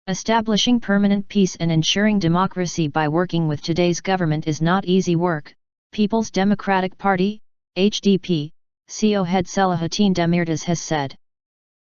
Establishing permanent peace and ensuring democracy by working with today's government is not easy work, People's Democratic Party, HDP, CO head Selahattin Demirtaş has said.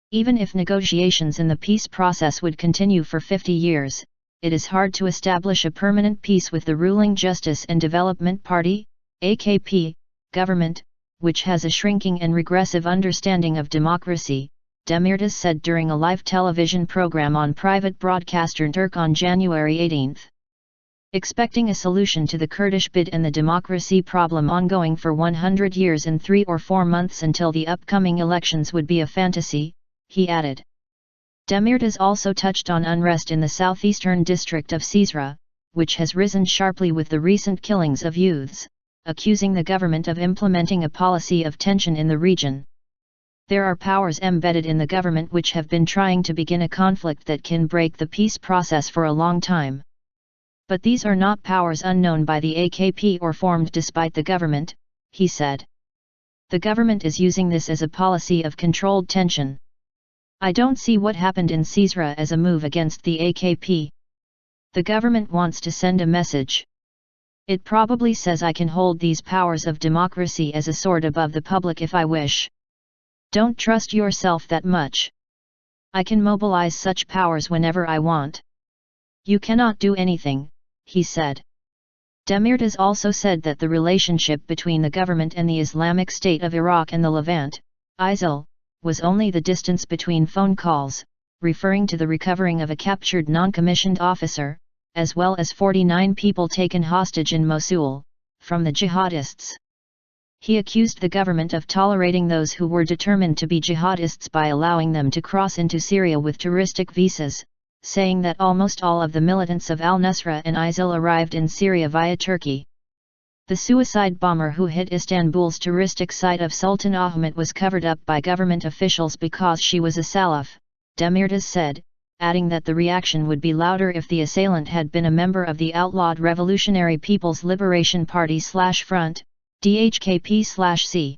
Even if negotiations in the peace process would continue for 50 years, it is hard to establish a permanent peace with the ruling Justice and Development Party, AKP, government, which has a shrinking and regressive understanding of democracy, Demirtaş said during a live television program on private broadcaster CNNTürk on January 18. Expecting a solution to the Kurdish bid and the democracy problem ongoing for 100 years in 3 or 4 months until the upcoming elections would be a fantasy, he added. Demirtaş also touched on unrest in the southeastern district of Cizre, which has risen sharply with the recent killings of youths, accusing the government of implementing a policy of tension in the region. There are powers embedded in the government which have been trying to begin a conflict that can break the peace process for a long time. But these are not powers unknown by the AKP or formed despite the government, he said. The government is using this as a policy of controlled tension. I don't see what happened in Cizre as a move against the AKP. The government wants to send a message. It probably says I can hold these powers of democracy as a sword above the public if I wish. Don't trust yourself that much. I can mobilize such powers whenever I want. You cannot do anything, he said. Demirtaş also said that the relationship between the government and the Islamic State of Iraq and the Levant, ISIL, was only the distance between phone calls, referring to the recovering of a captured non-commissioned officer, as well as 49 people taken hostage in Mosul, from the jihadists. He accused the government of tolerating those who were determined to be jihadists by allowing them to cross into Syria with touristic visas, saying that almost all of the militants of al-Nusra and ISIL arrived in Syria via Turkey. The suicide bomber who hit Istanbul's touristic site of Sultan Ahmet was covered up by government officials because she was a Salaf, Demirtaş said, adding that the reaction would be louder if the assailant had been a member of the outlawed Revolutionary People's Liberation Party/Front, DHKP/C.